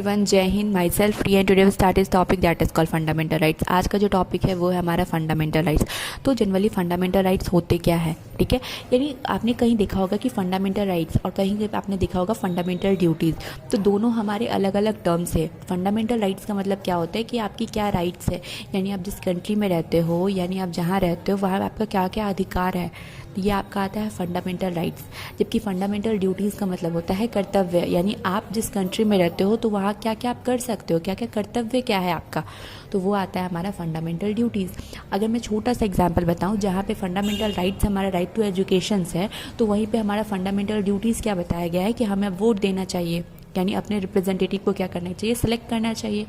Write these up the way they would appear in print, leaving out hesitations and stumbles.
Everyone, जय Hind. My self free and today start is topic that is called fundamental rights. आज का जो topic है वो है हमारा फंडामेंटल राइट्स। तो जनरली फंडामेंटल राइट्स होते क्या है, ठीक है। यानी आपने कहीं देखा होगा कि फंडामेंटल राइट्स और कहीं आपने देखा होगा फंडामेंटल ड्यूटीज़, तो दोनों हमारे अलग अलग टर्म्स है। फंडामेंटल राइट्स का मतलब क्या होता है कि आपकी क्या राइट्स है, यानी आप जिस कंट्री में रहते हो, यानी आप जहाँ रहते हो वहाँ आपका क्या क्या अधिकार है, ये आपका आता है फंडामेंटल राइट्स। जबकि फंडामेंटल ड्यूटीज़ का मतलब होता है कर्तव्य, यानी आप जिस कंट्री में रहते हो तो वहाँ क्या क्या आप कर सकते हो, क्या क्या कर्तव्य क्या है आपका, तो वो आता है हमारा फंडामेंटल ड्यूटीज़। अगर मैं छोटा सा एग्जांपल बताऊँ, जहाँ पे फंडामेंटल राइट्स हमारा राइट टू एजुकेशन है, तो वहीं पे हमारा फंडामेंटल ड्यूटीज़ क्या बताया गया है कि हमें वोट देना चाहिए, यानी अपने रिप्रेजेंटेटिव को क्या करना चाहिए, सेलेक्ट करना चाहिए,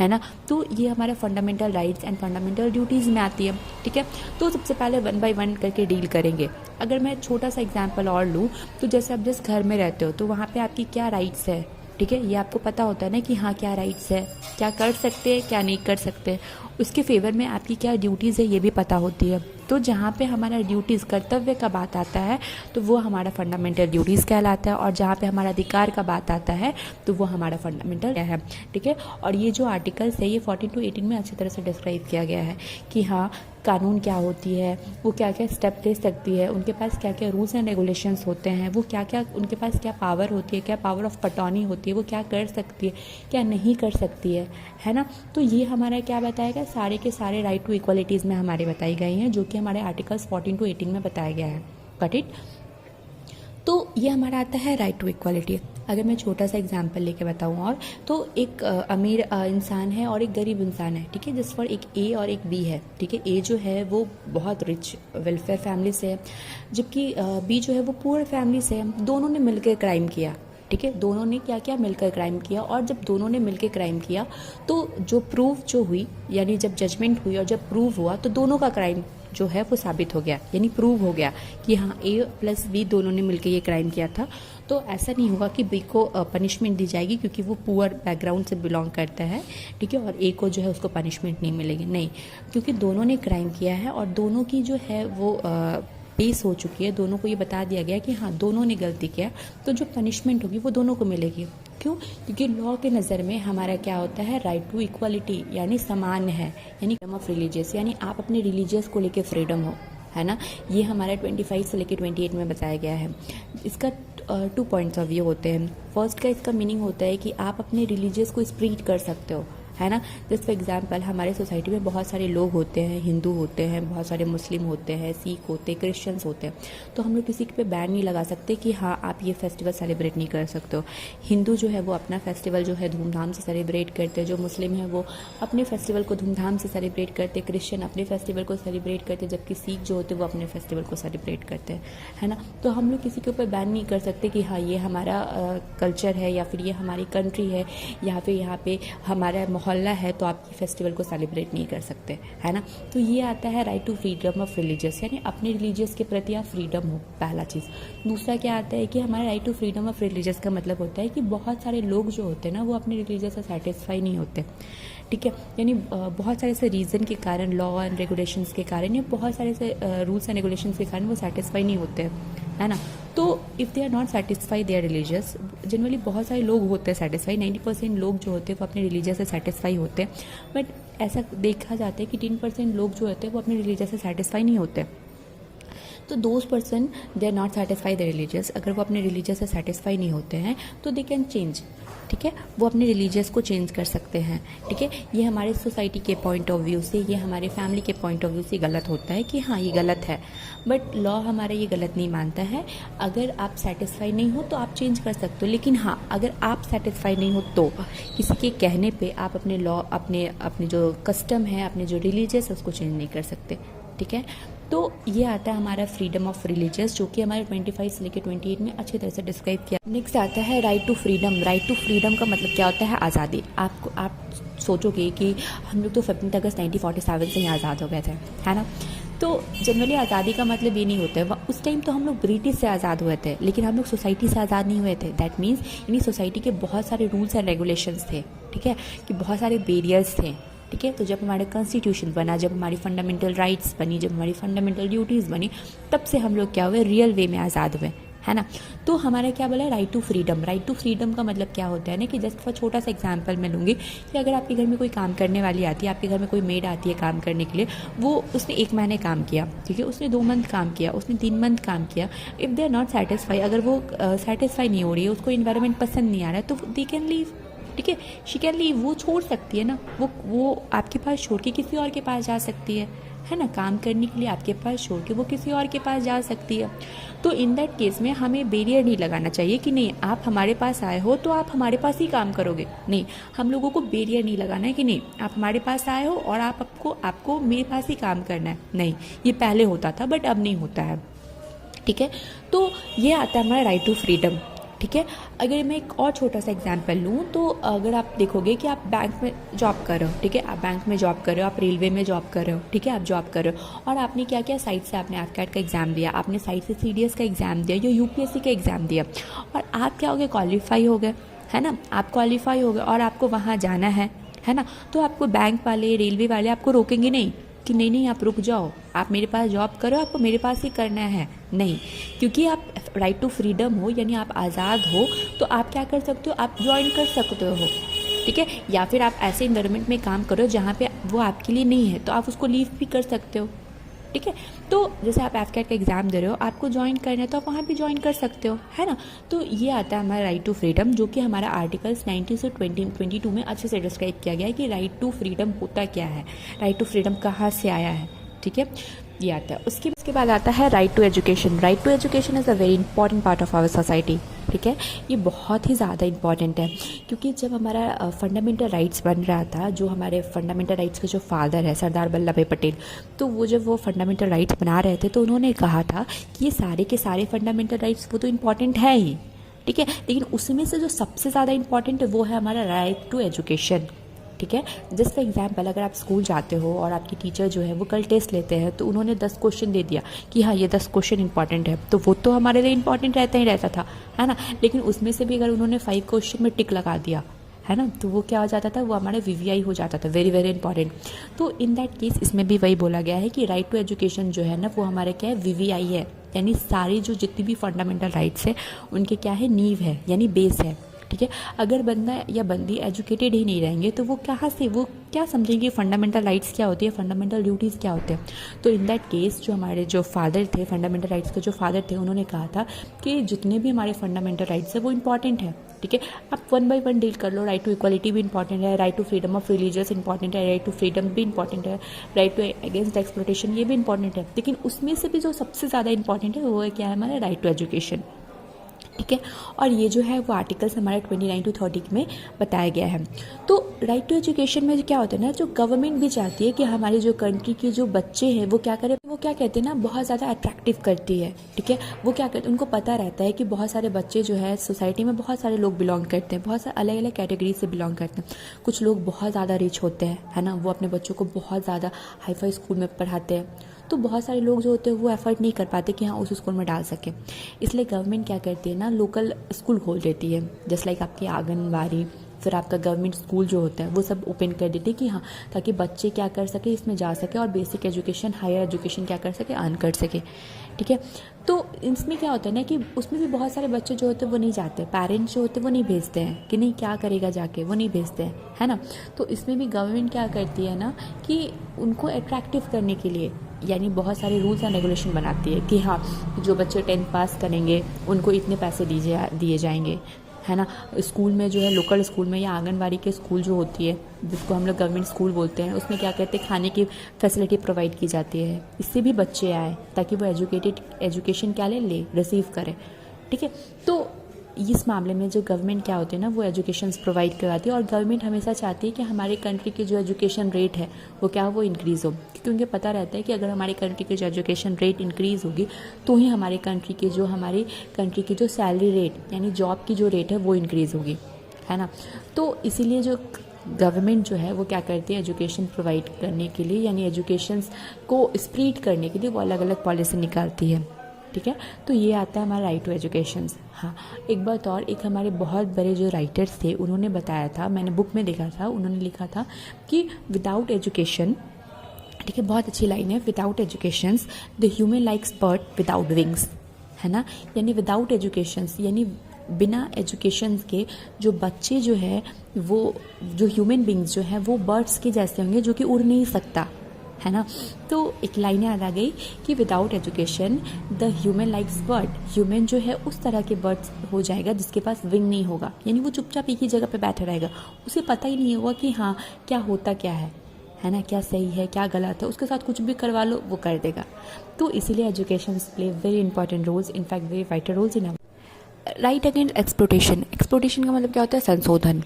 है ना। तो ये हमारा fundamental rights and fundamental duties में आती है, ठीक है। तो सबसे पहले वन बाय वन करके डील करेंगे। अगर मैं छोटा सा एग्जांपल और लूँ, तो जैसे आप जिस घर में रहते हो तो वहाँ पे आपकी क्या राइट्स है, ठीक है। ये आपको पता होता है ना कि हाँ क्या राइट्स है, क्या कर सकते हैं क्या नहीं कर सकते, उसके फेवर में आपकी क्या ड्यूटीज़ है ये भी पता होती है। तो जहाँ पे हमारा ड्यूटीज़ कर्तव्य का बात आता है तो वो हमारा फंडामेंटल ड्यूटीज़ कहलाता है, और जहाँ पे हमारा अधिकार का बात आता है तो वो हमारा फंडामेंटल है, ठीक है। और ये जो आर्टिकल्स है ये 14 to 18 में अच्छी तरह से डिस्क्राइब किया गया है कि हाँ कानून क्या होती है, वो क्या क्या स्टेप ले सकती है, उनके पास क्या क्या रूल्स एंड रेगुलेशंस होते हैं, वो क्या क्या उनके पास क्या पावर होती है, क्या पावर ऑफ पटौनी होती है, वो क्या कर सकती है क्या नहीं कर सकती है ना। तो ये हमारा क्या बताएगा, सारे के सारे राइट टू इक्वालिटीज़ में हमारे बताई गई हैं, जो कि हमारे आर्टिकल्स 14 to 18 में बताया गया है। Got it. तो ये हमारा आता है राइट टू इक्वालिटी। अगर मैं छोटा सा एग्जांपल लेके बताऊँ और, तो एक अमीर इंसान है और एक गरीब इंसान है, ठीक है। जिस पर एक ए और एक बी है, ठीक है। ए जो है वो बहुत रिच वेलफेयर फैमिली से है, जबकि बी जो है वो पुअर फैमिली से है। दोनों ने मिलकर क्राइम किया, ठीक है। दोनों ने क्या क्या मिलकर क्राइम किया, और जब दोनों ने मिलकर क्राइम किया तो जो प्रूफ जो हुई, यानी जब जजमेंट हुई और जब प्रूव हुआ तो दोनों का क्राइम जो है वो साबित हो गया, यानी प्रूव हो गया कि हाँ ए प्लस बी दोनों ने मिलकर ये क्राइम किया था। तो ऐसा नहीं होगा कि बी को पनिशमेंट दी जाएगी क्योंकि वो पुअर बैकग्राउंड से बिलोंग करता है, ठीक है, और ए को जो है उसको पनिशमेंट नहीं मिलेगी, नहीं, क्योंकि दोनों ने क्राइम किया है और दोनों की जो है वो पेश हो चुकी है। दोनों को ये बता दिया गया कि हाँ दोनों ने गलती किया, तो जो पनिशमेंट होगी वो दोनों को मिलेगी। क्यों? क्योंकि लॉ के नज़र में हमारा क्या होता है, राइट टू इक्वालिटी, यानी समान है, यानी फ्रीडम ऑफ रिलीजियस, यानी आप अपने रिलीजियस को लेके फ्रीडम हो, है ना। ये हमारा 25 से लेके 28 में बताया गया है। इसका 2 पॉइंट्स ऑफ व्यू होते हैं। फर्स्ट का इसका मीनिंग होता है कि आप अपने रिलीजियस को स्प्रीड कर सकते हो, है ना। जस्ट फॉर एग्जाम्पल, हमारे सोसाइटी में बहुत सारे लोग होते हैं, हिंदू होते हैं, बहुत सारे मुस्लिम होते हैं, सिख होते हैं, क्रिश्चियंस होते हैं। तो हम लोग किसी पे बैन नहीं लगा सकते कि हाँ आप ये फेस्टिवल सेलिब्रेट नहीं कर सकते हो। हिंदू जो है वो अपना फेस्टिवल जो है धूमधाम से सेलिब्रेट करते हैं, जो मुस्लिम है वो अपने फेस्टिवल को धूमधाम से सेलिब्रेट करते हैं, क्रिश्चियन अपने फेस्टिवल को सेलिब्रेट करते हैं, जबकि सिख जो होते हैं वो अपने फेस्टिवल को सेलिब्रेट करते हैं, है ना। तो हम लोग किसी के ऊपर बैन नहीं कर सकते कि हाँ ये हमारा कल्चर है, या फिर ये हमारी कंट्री है, या फिर यहाँ पे हमारा मोहल्ला है तो आप फेस्टिवल को सेलिब्रेट नहीं कर सकते, है ना। तो ये आता है right to freedom of religious, यानी अपने रिलीजियस के प्रति आप फ्रीडम हो, पहला चीज़। दूसरा क्या आता है कि हमारा right to freedom of religious का मतलब होता है कि बहुत सारे लोग जो होते हैं ना वो अपने रिलीजियस से सेटिस्फाई नहीं होते, ठीक है। यानी बहुत सारे ऐसे रीज़न के कारण, लॉ एंड रेगुलेशंस के कारण, या बहुत सारे ऐसे रूल्स एंड रेगुलेशंस के कारण वो सेटिस्फाई नहीं होते, है ना। तो if they are not satisfy they are religious, generally बहुत सारे लोग होते हैं सेटिस्फाई, 90% लोग जो होते हैं वो अपने रिलीजियस से सेटिस्फाई होते हैं, बट ऐसा देखा जाता है कि 10% लोग जो होते हैं वो अपने रिलीजियस से सेटिस्फाई नहीं होते। तो those person they are not satisfy the religious, अगर वो अपने रिलीजियस से सेटिस्फाई नहीं होते हैं तो दे कैन चेंज, ठीक है। वो अपने रिलीजियस को चेंज कर सकते हैं, ठीक है। ये हमारे सोसाइटी के पॉइंट ऑफ व्यू से, ये हमारे फैमिली के पॉइंट ऑफ व्यू से गलत होता है कि हाँ ये गलत है, बट लॉ हमारा ये गलत नहीं मानता है। अगर आप सेटिस्फाई नहीं हो तो आप चेंज कर सकते हो, लेकिन हाँ अगर आप सेटिस्फाई नहीं हो तो किसी के कहने पे आप अपने लॉ, अपने जो कस्टम है, अपने जो रिलीजियस है उसको चेंज नहीं कर सकते, ठीक है। तो ये आता है हमारा फ्रीडम ऑफ रिलीजियस, जो कि हमारे 25 से लेकर 28 में अच्छी तरह से डिस्क्राइब किया। नेक्स्ट आता है right to freedom. Right to freedom का मतलब क्या होता है, आज़ादी। आप सोचोगे कि हम लोग तो 15 अगस्त 1947 से ही आज़ाद हो गए थे, है ना। तो जनरली आज़ादी का मतलब ये नहीं होता है, उस टाइम तो हम लोग ब्रिटिश से आज़ाद हुए थे, लेकिन हम लोग सोसाइटी से आज़ाद नहीं हुए थे। दैट मीन्स यानी सोसाइटी के बहुत सारे रूल्स एंड रेगुलेशंस थे, ठीक है, कि बहुत सारे बैरियर्स थे, ठीक है। तो जब हमारा कॉन्स्टिट्यूशन बना, जब हमारी फंडामेंटल राइट्स बनी, जब हमारी फंडामेंटल ड्यूटीज़ बनी, तब से हम लोग क्या हुए, रियल वे में आज़ाद हुए, है ना। तो हमारा क्या बोला है, right to freedom. Right to freedom का मतलब क्या होता है ना कि जस्ट फॉर छोटा सा एग्जांपल मैं लूँगी कि अगर आपके घर में कोई काम करने वाली आती है, आपके घर में कोई मेड आती है काम करने के लिए, वो उसने 1 महीने काम किया, ठीक है, उसने 2 मंथ काम किया, उसने 3 मंथ काम किया, if they are not satisfy, अगर वो सेटिस्फाई नहीं हो रही है, उसको इन्वायरमेंट पसंद नहीं आ रहा है, तो दे कैन लीव, ठीक है, शी कैन लीव, वो छोड़ सकती है ना, वो आपके पास छोड़ के किसी और के पास जा सकती है ना, काम करने के लिए आपके पास छोड़ के वो किसी और के पास जा सकती है। तो इन दैट केस में हमें बैरियर नहीं लगाना चाहिए कि नहीं आप हमारे पास आए हो तो आप हमारे पास ही काम करोगे, नहीं, हम लोगों को बैरियर नहीं लगाना है कि नहीं आप हमारे पास आए हो और आपको मेरे पास ही काम करना है, नहीं, ये पहले होता था बट अब नहीं होता है, ठीक है। तो ये आता है हमारा राइट टू फ्रीडम, ठीक है। अगर मैं एक और छोटा सा एग्जांपल लूँ तो अगर आप देखोगे कि आप बैंक में जॉब कर रहे हो, ठीक है, आप बैंक में जॉब कर रहे हो, आप रेलवे में जॉब कर रहे हो, ठीक है, आप जॉब कर रहे हो और आपने क्या किया, साइट से आपने AFCAT का एग्ज़ाम दिया, आपने साइट से CDS का एग्ज़ाम दिया या UPSC का एग्ज़ाम दिया और आप क्या हो गए, क्वालिफाई हो गए, है ना, आप क्वालिफाई हो गए और आपको वहाँ जाना है ना, तो आपको बैंक वाले, रेलवे वाले आपको रोकेंगे नहीं कि नहीं आप रुक जाओ, आप मेरे पास जॉब करो, आपको मेरे पास ही करना है, नहीं, क्योंकि आप राइट टू फ्रीडम हो यानी आप आज़ाद हो, तो आप क्या कर सकते हो, आप ज्वाइन कर सकते हो, ठीक है, या फिर आप ऐसे इन्वायरमेंट में काम करो जहाँ पे वो आपके लिए नहीं है तो आप उसको लीव भी कर सकते हो, ठीक है। तो जैसे आप AFCAT का एग्ज़ाम दे रहे हो, आपको ज्वाइन करना है तो आप वहाँ भी ज्वाइन कर सकते हो, है ना। तो ये आता है हमारा राइट टू फ्रीडम, जो कि हमारा आर्टिकल्स 19 से 22 में अच्छे से डिस्क्राइब किया गया है कि राइट टू फ्रीडम होता क्या है, राइट टू फ्रीडम कहाँ से आया है, ठीक है, ये आता है। उसके बाद आता है right to education. Right to education is a very important part of our society, ठीक है, ये बहुत ही ज़्यादा इंपॉर्टेंट है क्योंकि जब हमारा फंडामेंटल राइट्स बन रहा था, जो हमारे फंडामेंटल राइट्स के जो फादर है सरदार वल्लभ भाई पटेल, तो वो जब वो फंडामेंटल राइट्स बना रहे थे तो उन्होंने कहा था कि ये सारे के सारे फंडामेंटल राइट्स वो तो इम्पॉर्टेंट है ही, ठीक है, लेकिन उसमें से जो सबसे ज़्यादा इंपॉर्टेंट है वो है हमारा राइट टू एजुकेशन, ठीक है। जस्ट फॉर एग्जाम्पल अगर आप स्कूल जाते हो और आपकी टीचर जो है वो कल टेस्ट लेते हैं तो उन्होंने 10 क्वेश्चन दे दिया कि हाँ ये 10 क्वेश्चन इंपॉर्टेंट है, तो वो तो हमारे लिए इंपॉर्टेंट रहता ही रहता था, है ना, लेकिन उसमें से भी अगर उन्होंने 5 क्वेश्चन में टिक लगा दिया, है ना, तो वो क्या हो जाता था, वो हमारा VVI हो जाता था, वेरी वेरी इंपॉर्टेंट। तो इन दैट केस इसमें भी वही बोला गया है कि राइट टू एजुकेशन जो है ना वो हमारे क्या है, VVI है, यानी सारी जो जितनी भी फंडामेंटल राइट्स है उनके क्या है, नींव है यानी बेस है, ठीक है। अगर बंदा या बंदी एजुकेटेड ही नहीं रहेंगे तो वो कहाँ से, वो क्या समझेंगे फंडामेंटल राइट्स क्या होती है, फंडामेंटल ड्यूटीज़ क्या होते हैं। तो इन दैट केस जो हमारे जो फादर थे, फंडामेंटल राइट्स के जो फादर थे, उन्होंने कहा था कि जितने भी हमारे फंडामेंटल राइट्स है वो इंपॉर्टेंट है, ठीक है, आप 1 बाय 1 डील कर लो। राइट टू इक्वालिटी भी इंपॉर्टेंट है, right to freedom of religious important है, राइट टू फ्रीडम भी इंपॉर्टेंट है, राइट टू अगेंस्ट एक्सप्लॉयटेशन ये भी इंपॉर्टेंट है, लेकिन उसमें से भी जो सबसे ज़्यादा इंपॉर्टेंट है वो है क्या है, हमारा राइट टू एजुकेशन, ठीक है। और ये जो है वो आर्टिकल्स हमारे 29 to 30 में बताया गया है। तो राइट टू एजुकेशन में क्या होता है ना, जो गवर्नमेंट भी चाहती है कि हमारी जो कंट्री के जो बच्चे हैं वो क्या करें, वो क्या कहते हैं ना, बहुत ज़्यादा अट्रैक्टिव करती है, ठीक है, वो क्या करते हैं, उनको पता रहता है कि बहुत सारे बच्चे जो है सोसाइटी में बहुत सारे लोग बिलोंग करते हैं, बहुत सारे अलग अलग कैटेगरी से बिलोंग करते हैं। कुछ लोग बहुत ज़्यादा रिच होते हैं, है ना, वो अपने बच्चों को बहुत ज़्यादा हाई फाई स्कूल में पढ़ाते हैं, तो बहुत सारे लोग जो होते हैं वो एफर्ट नहीं कर पाते कि हाँ उस स्कूल में डाल सके, इसलिए गवर्नमेंट क्या करती है ना, लोकल स्कूल खोल देती है, जस्ट लाइक आपकी आंगनबाड़ी, फिर आपका गवर्नमेंट स्कूल जो होता है वो सब ओपन कर देते हैं कि हाँ, ताकि बच्चे क्या कर सके, इसमें जा सके और बेसिक एजुकेशन, हायर एजुकेशन क्या कर सके, अर्न कर सके, ठीक है। तो इसमें क्या होता है ना कि उसमें भी बहुत सारे बच्चे जो होते हैं वो नहीं जाते, पेरेंट्स जो होते हैं वो नहीं भेजते हैं कि नहीं क्या करेगा जाके, वो नहीं भेजते हैं, है ना। तो इसमें भी गवर्नमेंट क्या करती है ना कि उनको अट्रैक्टिव करने के लिए यानी बहुत सारे रूल्स एंड रेगुलेशन बनाती है कि हाँ जो बच्चे 10th पास करेंगे उनको इतने पैसे दिए जाएंगे, है ना। स्कूल में जो है, लोकल स्कूल में या आंगनबाड़ी के स्कूल जो होती है जिसको हम लोग गवर्नमेंट स्कूल बोलते हैं, उसमें क्या कहते हैं, खाने की फैसिलिटी प्रोवाइड की जाती है, इससे भी बच्चे आए ताकि वो एजुकेशन क्या ले रिसीव करें, ठीक है। तो इस मामले में जो गवर्नमेंट क्या होती है ना वो एजुकेशन प्रोवाइड करवाती है, और गवर्नमेंट हमेशा चाहती है कि हमारे कंट्री की जो एजुकेशन रेट है वो क्या हो, वो इंक्रीज़ हो, क्योंकि उनको पता रहता है कि अगर हमारी कंट्री की जो एजुकेशन रेट इंक्रीज़ होगी तो ही हमारी कंट्री की जो सैलरी रेट यानी जॉब की जो रेट है वो इंक्रीज़ होगी, है ना। तो इसीलिए जो गवर्नमेंट जो है वो क्या करती है, एजुकेशन प्रोवाइड करने के लिए यानी एजुकेशन को स्प्रीड करने के लिए वो अलग अलग पॉलिसी निकालती है, ठीक है। तो ये आता है हमारा राइट टू एजुकेशन। हाँ, एक बात और, एक हमारे बहुत बड़े जो राइटर्स थे उन्होंने बताया था, मैंने बुक में देखा था, उन्होंने लिखा था कि विदाउट एजुकेशन, ठीक है, बहुत अच्छी लाइन है, without education the human likes bird without wings, है ना। यानी विदाउट एजुकेशंस, यानी बिना एजुकेशन के जो बच्चे जो है वो जो ह्यूमन बींग्स जो है वो बर्ड्स के जैसे होंगे जो कि उड़ नहीं सकता, है ना। तो एक लाइन याद आ गई कि without education the human likes bird, human जो है उस तरह के बर्ड्स हो जाएगा जिसके पास विंग नहीं होगा, यानी वो चुपचाप एक ही जगह पे बैठा रहेगा, उसे पता ही नहीं होगा कि हाँ क्या होता क्या है ना, क्या सही है क्या गलत है, उसके साथ कुछ भी करवा लो वो कर देगा। तो इसीलिए education play very important roles, in fact very vital roles in right against exploitation. Exploitation का मतलब क्या होता है, संशोधन।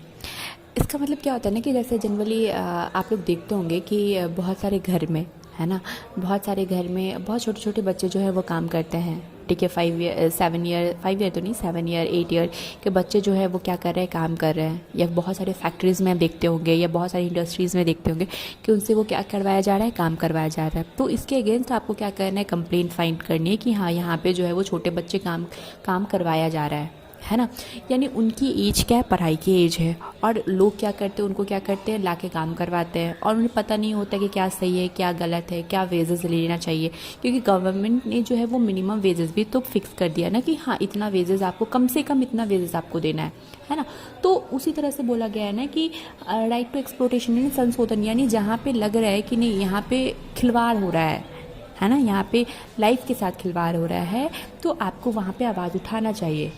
इसका मतलब क्या होता है ना कि जैसे जनरली आप लोग देखते होंगे कि बहुत सारे घर में, है ना, बहुत सारे घर में बहुत छोटे छोटे बच्चे जो है वो काम करते हैं, ठीक है। 5 ईयर तो नहीं, 7 ईयर 8 ईयर के बच्चे जो है वो क्या कर रहे हैं, काम कर रहे हैं। या बहुत सारे फैक्ट्रीज़ में देखते होंगे या बहुत सारी इंडस्ट्रीज़ में देखते होंगे कि उनसे वो क्या करवाया जा रहा है, काम करवाया जा रहा है। तो इसके अगेंस्ट आपको क्या करना है, कंप्लेंट फाइंड करनी है कि हाँ यहाँ पे जो है वो छोटे बच्चे काम करवाया जा रहा है ना। यानी उनकी एज क्या है, पढ़ाई की एज है, और लोग क्या करते हैं, उनको क्या करते हैं, लाके काम करवाते हैं, और उन्हें पता नहीं होता कि क्या सही है क्या गलत है, क्या वेजेस लेना चाहिए। क्योंकि गवर्नमेंट ने जो है वो मिनिमम वेजेस भी तो फिक्स कर दिया ना कि हाँ इतना वेजेस आपको, कम से कम इतना वेजेस आपको देना है ना। तो उसी तरह से बोला गया है ना कि राइट टू एक्सप्लोटेशन यानी संशोधन, यानी जहाँ पे लग रहा है कि नहीं यहाँ पे खिलवाड़ हो रहा है ना, यहाँ पे लाइफ के साथ खिलवाड़ हो रहा है, तो आपको वहाँ पे आवाज़ उठाना चाहिए।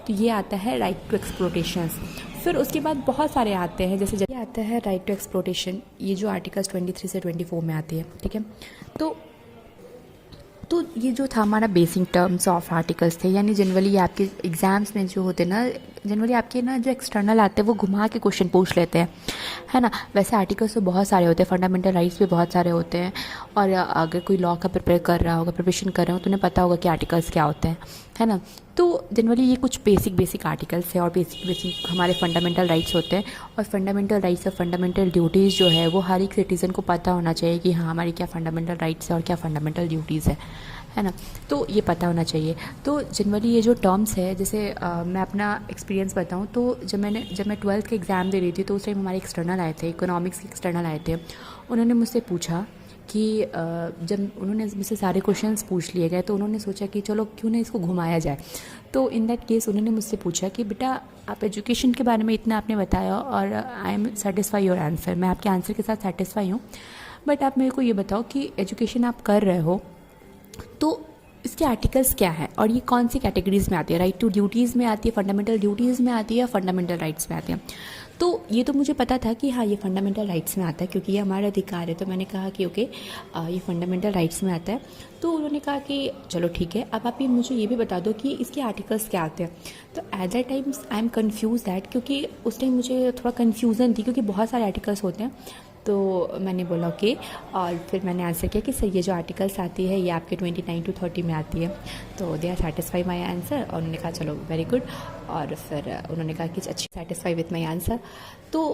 तो ये आता है राइट टू एक्सप्लोटेशन। फिर उसके बाद बहुत सारे आते हैं, जैसे ये आता है राइट टू एक्सप्लोटेशन, ये जो आर्टिकल्स 23 से 24 में आती है, ठीक है। तो ये जो था हमारा बेसिक टर्म्स ऑफ आर्टिकल्स थे, यानी जनरली आपके एग्जाम्स में जो होते ना, जनरली आपके ना जो एक्सटर्नल आते हैं वो घुमा के क्वेश्चन पूछ लेते हैं, है ना। वैसे आर्टिकल्स तो बहुत सारे होते हैं, फंडामेंटल राइट्स भी बहुत सारे होते हैं, और अगर कोई लॉ का प्रिपेयर कर रहा होगा, प्रिपरेशन कर रहा हो, तो उन्हें पता होगा कि आर्टिकल्स क्या होते हैं, है ना। तो जनरली ये कुछ बेसिक आर्टिकल्स है और बेसिक हमारे फंडामेंटल राइट्स होते हैं। और फंडामेंटल राइट्स और फंडामेंटल ड्यूटीज़ जो है वो हर एक सिटीज़न को पता होना चाहिए कि हाँ हमारी क्या फंडामेंटल राइट्स है और क्या फंडामेंटल ड्यूटीज़ है ना। तो ये पता होना चाहिए। तो जनरली ये जो टर्म्स है, जैसे मैं अपना एक्सपीरियंस बताऊँ तो जब मैं 12th के एग्ज़ाम दे रही थी तो उस टाइम हमारे एक्सटर्नल आए थे, इकोनॉमिक्स के एक्सटर्नल आए थे। उन्होंने मुझसे पूछा कि जब उन्होंने मुझसे सारे क्वेश्चंस पूछ लिए गए तो उन्होंने सोचा कि चलो क्यों ना इसको घुमाया जाए। तो इन दैट केस उन्होंने मुझसे पूछा कि बेटा आप एजुकेशन के बारे में इतना आपने बताया और I am satisfy your answer, मैं आपके आंसर के साथ सेटिस्फाई हूँ, बट आप मेरे को ये बताओ कि एजुकेशन आप कर रहे हो तो इसके आर्टिकल्स क्या है और ये कौन सी कैटेगरीज में आती है, राइट टू ड्यूटीज़ में आती है, फंडामेंटल ड्यूटीज़ में आती है या फंडामेंटल राइट्स में आती है। तो ये तो मुझे पता था कि हाँ ये फंडामेंटल राइट्स में आता है क्योंकि ये हमारा अधिकार है। तो मैंने कहा कि ओके ये फंडामेंटल राइट्स में आता है। तो उन्होंने कहा कि चलो ठीक है, अब आप ये मुझे ये भी बता दो कि इसके आर्टिकल्स क्या आते हैं। तो at that times I am confuse that, क्योंकि उस टाइम मुझे थोड़ा कन्फ्यूज़न थी क्योंकि बहुत सारे आर्टिकल्स होते हैं। तो मैंने बोला ओके, और फिर मैंने आंसर किया कि सर ये जो आर्टिकल्स आती है ये आपके 29 to 30 में आती है। तो they are satisfy my answer, और उन्होंने कहा चलो वेरी गुड, और फिर उन्होंने कहा कि अच्छी सेटिस्फाई विथ माई आंसर। तो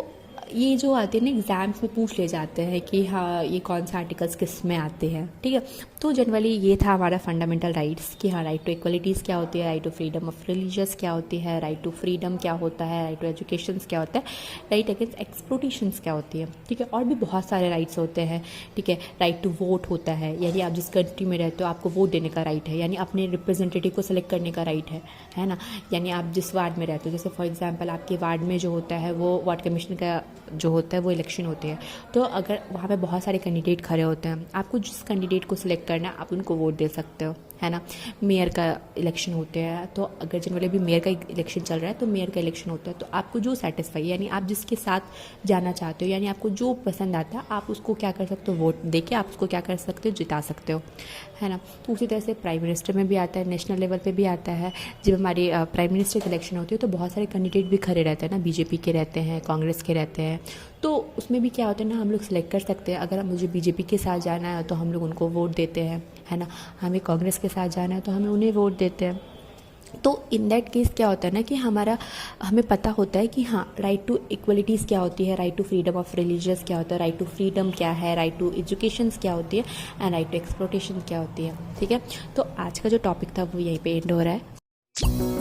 ये जो आते हैं ना एग्ज़ाम्स में पूछ ले जाते हैं कि हाँ ये कौन से आर्टिकल्स किस में आते हैं, ठीक है। तो जनरली ये था हमारा फंडामेंटल राइट्स कि हाँ राइट टू इक्वलिटीज़ क्या होती है, right to freedom of religious क्या होती है, राइट टू फ्रीडम क्या होता है, राइट टू एजुकेशन क्या होता है, राइट अगेंस्ट एक्सप्लोटेशंस क्या होती है, ठीक है। और भी बहुत सारे राइट्स होते हैं, ठीक है। राइट टू वोट होता है, यानी आप जिस कंट्री में रहते हो आपको वोट देने का राइट है, यानी अपने रिप्रेजेंटेटिव को सेलेक्ट करने का राइट है ना। यानी आप जिस वार्ड में रहते हो, जैसे फॉर एग्जाम्पल आपके वार्ड में जो होता है वो वार्ड कमीशन का जो होता है वो इलेक्शन होते हैं। तो अगर वहाँ पे बहुत सारे कैंडिडेट खड़े होते हैं, आपको जिस कैंडिडेट को सिलेक्ट करना है आप उनको वोट दे सकते हो, है ना। मेयर का इलेक्शन होते हैं, तो अगर जनरली अभी मेयर का इलेक्शन चल रहा है तो मेयर का इलेक्शन होता है, तो आपको जो सेटिस्फाई यानी आप जिसके साथ जाना चाहते हो, यानी आपको जो पसंद आता है आप उसको क्या कर सकते हो, वोट दे के आप उसको क्या कर सकते हो, जिता सकते हो, है ना। तो उसी तरह से प्राइम मिनिस्टर में भी आता है, नेशनल लेवल पे भी आता है। जब हमारी प्राइम मिनिस्टर की इलेक्शन होती है तो बहुत सारे कैंडिडेट भी खड़े रहते हैं ना, बीजेपी के रहते हैं, कांग्रेस के रहते हैं। तो उसमें भी क्या होता है ना, हम लोग सेलेक्ट कर सकते हैं, अगर मुझे बीजेपी के साथ जाना है तो हम लोग उनको वोट देते हैं, है ना। हमें कांग्रेस के साथ जाना है तो हमें उन्हें वोट देते हैं। तो इन दैट केस क्या होता है ना कि हमें पता होता है कि हाँ राइट टू इक्वलिटीज़ क्या होती है, right to freedom of religious क्या होता है, राइट टू फ्रीडम क्या है, राइट टू एजुकेशन क्या होती है, एंड राइट टू एक्सप्लोटेशन क्या होती है, ठीक है। तो आज का जो टॉपिक था वो यहीं पे एंड हो रहा है।